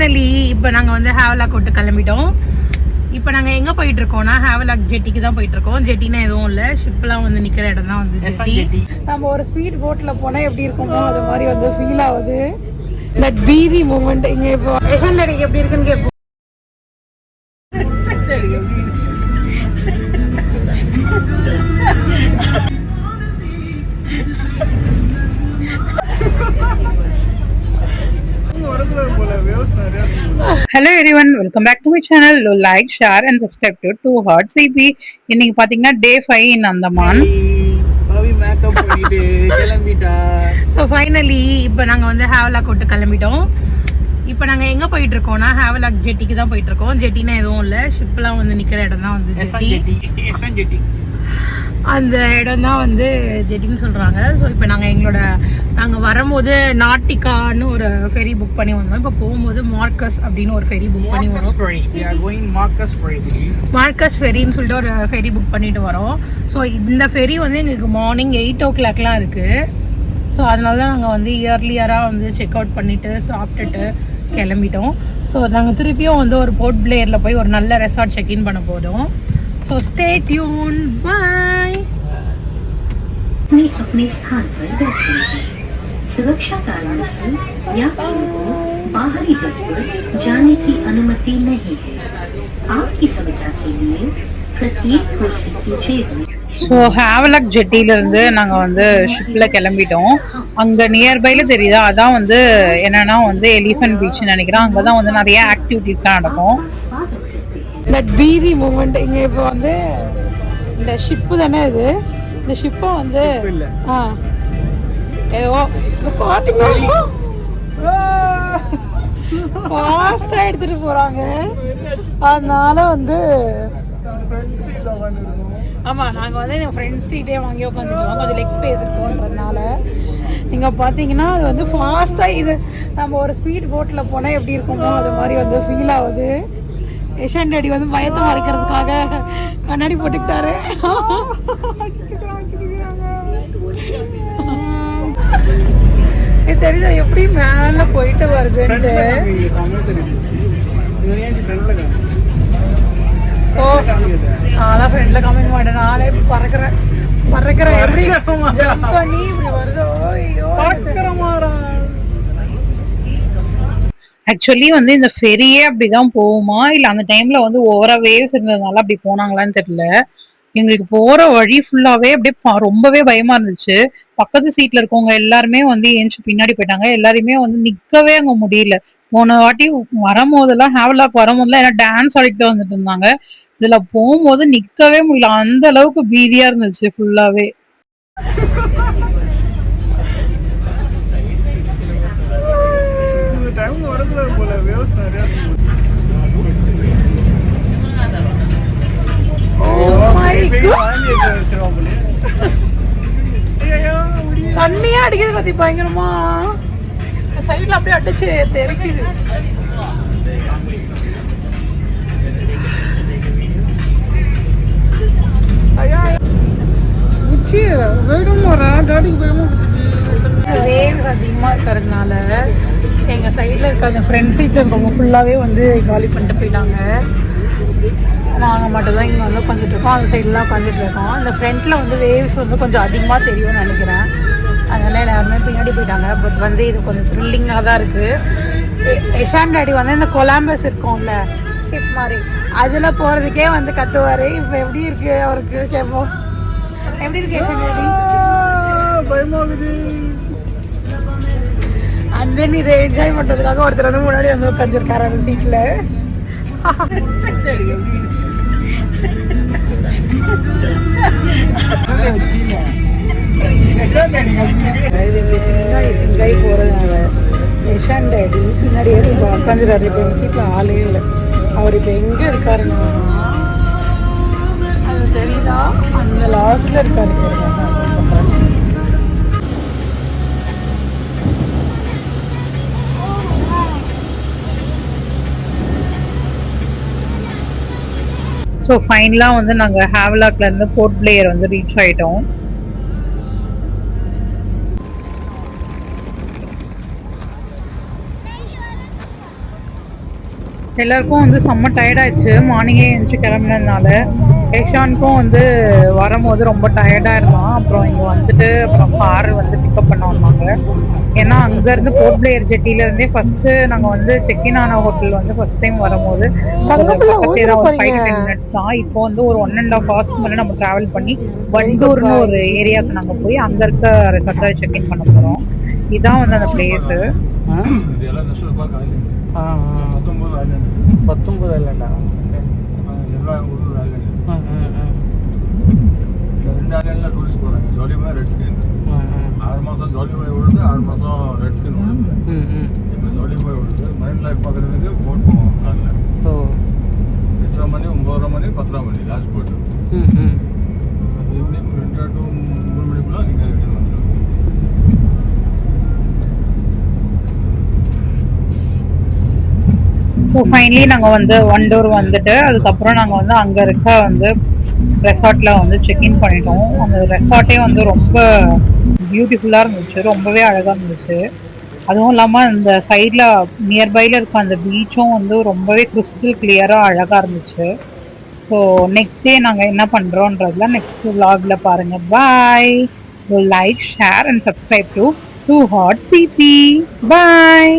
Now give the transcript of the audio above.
Finally இப்போ நாங்கள் வந்து ஹேவலாக் விட்டு கிளம்பிட்டோம். இப்போ நாங்கள் எங்கே போயிட்டு இருக்கோம்னா ஹேவலாக் ஜெட்டிக்கு தான் போயிட்டு இருக்கோம். ஜெட்டினா எதுவும் இல்லை, ஷிப்லாம் வந்து நிற்கிற இடம் தான் வந்து ஜெட்டி. நம்ம ஒரு ஸ்பீட் போட்டில் போனால் எப்படி இருக்குமோ அது மாதிரி வந்து ஃபீல் ஆகுது. தட் பீதி மூமெண்ட் இங்கே இப்போ எஹண்டடிக்கு எப்படி இருக்குன்னு கேட்போம். Hello everyone, welcome back to my channel. Like, share and subscribe to Two Hearts CP. இன்னைக்கு பாத்தீங்கன்னா டே 5 in Andaman. So finally இப்போ நாங்க வந்து ஹேவலாக் விட்டு கிளம்பிட்டோம். இப்போ நாங்க எங்க போயிட்டு இருக்கோம்னா ஹேவலாக் ஜெட்டிக்கு தான் போயிட்டு இருக்கோம். ஜெட்டினா எதுவும் இல்லை, ஷிப்லாம் வந்து நிக்கிற இடம் தான் வந்து ஜெட்டி. அந்த இடம் தான் வந்து ஜெட்டின்னு சொல்றாங்க. ஸோ இப்போ நாங்கள் வரும்போது நாட்டிகான்னு ஒரு ஃபெரி புக் பண்ணி வந்தோம். இப்போ போகும்போது மார்க்கஸ் அப்படின்னு ஒரு ஃபெரி புக் பண்ணி வரோம். மார்க்கஸ் ஃபெரின்னு சொல்லிட்டு ஒரு ஃபெரி புக் பண்ணிட்டு வரோம். ஸோ இந்த ஃபெரி வந்து எங்களுக்கு மார்னிங் 8 o'clock இருக்கு. ஸோ அதனால தான் நாங்கள் வந்து இயர்லியராக வந்து செக் அவுட் பண்ணிட்டு சாப்பிட்டுட்டு கிளம்பிட்டோம். ஸோ நாங்கள் திருப்பியும் வந்து ஒரு போர்ட் பிளேயரில் போய் ஒரு நல்ல ரெசார்ட் செக்இன் பண்ண போதும். So stay tuned. Bye. अपने स्थान पर बैठे हैं। सुरक्षा कारणों से यात्रियों को बाहरी जगह पर जाने की अनुमति नहीं है। आपकी सुविधा के लिए प्रत्येक कुर्सी की जेब में ஸோ ஹேவலாக் ஜெட்டில இருந்து நாங்கள் வந்து ஷிப்ல கிளம்பிட்டோம். அங்கே நியர்பைல தெரியுதா, அதான் வந்து என்னன்னா வந்து எலிஃபென்ட் பீச்னு நினைக்கிறேன். அங்கே தான் வந்து நிறைய ஆக்டிவிட்டிஸ்லாம் நடக்கும். தட் பீதி மூமெண்ட் இங்கே இப்போ வந்து இந்த ஷிப்பு தானே இது. இந்த ஷிப்பை வந்து பார்த்தீங்கன்னா ஃபாஸ்ட்டாக எடுத்துகிட்டு போகிறாங்க. அதனால வந்து ஆமாம், நாங்கள் வந்து எங்கள் ஃப்ரெண்ட்ஸ் சீட்டே வாங்கி உட்காந்துட்டோம். கொஞ்சம் லெக் ஸ்பேஸ் இருக்குன்றதுனால இங்கே பார்த்தீங்கன்னா அது வந்து ஃபாஸ்ட்டாக இது நம்ம ஒரு ஸ்பீட் போட்டில் போனால் எப்படி இருக்குமோ அது மாதிரி வந்து ஃபீல் ஆகுது. யஷன் டாடி வந்து பயத்தை மறைக்கிறதுக்காக கண்ணாடி போட்டுக்கிட்டாரு. தெரியுதா எப்படி மேல போயிட்டு வருதுன்ட்டு. ஓ நான்லாம் ஃப்ரெண்ட்ல கமெண்ட் மாட்டேன், நானே பறக்கிறேன் எப்படி ஜம்ப் பண்ணி இப்படி வருதோ. ஆக்சுவலி வந்து இந்த ஃபெரியே அப்படிதான் போகுமா இல்ல அந்த டைம்ல வந்து ஓவரா வேவ்ஸ் இருந்ததுனால அப்படி போனாங்களான்னு தெரியல. எங்களுக்கு போற வழி ஃபுல்லாவே அப்படியே ரொம்பவே பயமா இருந்துச்சு. பக்கத்து சீட்ல இருக்கவங்க எல்லாருமே வந்து ஏஞ்சி பின்னாடி போயிட்டாங்க. எல்லாருமே வந்து நிக்கவே அங்க முடியல. போன வாட்டி வரும்போதெல்லாம் ஹேவலாக் வரும்போதெல்லாம் எல்லாம் டான்ஸ் ஆடிட்டு வந்துட்டு இருந்தாங்க. இதுல போகும்போது நிக்கவே முடியல, அந்த அளவுக்கு பீதியா இருந்துச்சு ஃபுல்லாவே. தண்ணியா அடிக்குது பத்தி பயங்கரமா, சைட்ல அப்படியே அடிச்சு தெரிக்குது. வேவ்ஸ் அதிகமா இருக்கிறதுனால எங்க சைட்ல இருக்க அந்த ஃப்ரெண்ட் சீட்ல இருக்கவங்க ஃபுல்லாவே வந்து காலி பண்ணிட்டு போயிட்டாங்க. நாங்கள் மட்டும் தான் இங்கே வந்து உட்காந்துட்டு இருக்கோம். அந்த சைட்லாம் உட்காந்துட்டு இருக்கோம். இந்த ஃப்ரண்ட்ல வந்து வேவ்ஸ் வந்து கொஞ்சம் அதிகமாக தெரியும்னு நினைக்கிறேன். அதனால எல்லாருமே பின்னாடி போயிட்டாங்க. பட் வந்து இது கொஞ்சம் த்ரில்லிங்காக தான் இருக்கு. யஷான் டாடி வந்து இந்த கொலம்பஸ் இருக்கும்ல ஷிப் மாதிரி, அதில் போகிறதுக்கே வந்து கத்துவார். இப்போ எப்படி இருக்கு அவருக்கு கேட்போம், எப்படி இருக்கு யஷான் டாடி? பயமாகுது. அண்ட் தென் இதை என்ஜாய் பண்ணுறதுக்காக ஒருத்தர் வந்து முன்னாடி வந்து உட்காந்துருக்காரு அந்த சீட்டில். என்ஜாய் போறதுனால யஷான் டாடி பின்னாடியே இப்போ உட்காந்துருக்காரு. இப்போ எங்கள் சீட்ல ஆளே இல்லை. அவர் இப்போ எங்க இருக்காருன்னா அது தெரியுதா, அந்த லாஸ்ட்ல இருக்காரு. ஸோ ஃபைனலாக வந்து நாங்கள் ஹேவலாக்லேருந்து போர்ட் பிளேயர் வந்து ரீச் ஆகிட்டோம். எல்லாருக்கும் வந்து செம்ம டயர்டாயிடுச்சு மார்னிங்கே எழுந்துச்சு கிளம்புனதுனால. ஏஷானுக்கும் வந்து வரும்போது ரொம்ப டயர்டாக இருந்தான். அப்புறம் இங்கே வந்துட்டு அப்புறம் கார் வந்து பிக்கப் பண்ண வந்தாங்க. ஏன்னா அங்கேருந்து போர்ட் பிளேயர் ஜெட்டிலேருந்தே ஃபஸ்ட்டு நாங்கள் வந்து செக்இன் ஆன ஹோட்டல் வந்து ஃபஸ்ட் டைம் வரும்போது பக்கத்தே தான் ஒரு 5-10 மினிட்ஸ் தான். இப்போ வந்து ஒரு 1.5 hours மேலே நம்ம ட்ராவல் பண்ணி வண்டூர்னு ஒரு ஏரியாவுக்கு நாங்கள் போய் அங்கே இருக்க ரெசார்ட்டில் செக்இன் பண்ண போகிறோம். இதுதான் வந்து அந்த பிளேஸு. 19 ஐலாண்டா? எல்லா ஊரும் ஐலாண்டு. ரெண்டு ஐலாண்டில் டூரிஸ்ட் போகிறாங்க. Jollyboy, red skin. 6 மாதம் ஜாலிபாய் ஓடுது, 6 மாதம் ரெட் ஸ்கின் ஓடுது. இப்போ ஜாலிபாய் ஓடுது. மைண்ட் லைஃப் பார்க்குறதுக்கு போட் போவோம் காலையில். 8:30 மணி, 9:30 மணி, 10:30 மணி லாஸ்ட் போட்டு. ஈவினிங் 2 to 3 மணிக்குள்ள நீங்கள் ரிட்டர்ன் வந்துடும். ஸோ ஃபைனலி நாங்கள் வந்து வண்டூர் வந்துட்டு அதுக்கப்புறம் நாங்கள் வந்து அங்கே இருக்க வந்து ரெசார்ட்டில் வந்து செக்இன் பண்ணிட்டோம். அந்த ரெசார்ட்டே வந்து ரொம்ப பியூட்டிஃபுல்லாக இருந்துச்சு, ரொம்பவே அழகாக இருந்துச்சு. அதுவும் இல்லாமல் இந்த சைடில் நியர்பையில் இருக்க அந்த பீச்சும் வந்து ரொம்பவே கிறிஸ்டல் கிளியராக அழகாக இருந்துச்சு. ஸோ நெக்ஸ்ட் டே நாங்கள் என்ன பண்ணுறோன்றதுல நெக்ஸ்ட் vlogல பாருங்கள். Bye. Like, share and subscribe to Too Hot CP. Bye.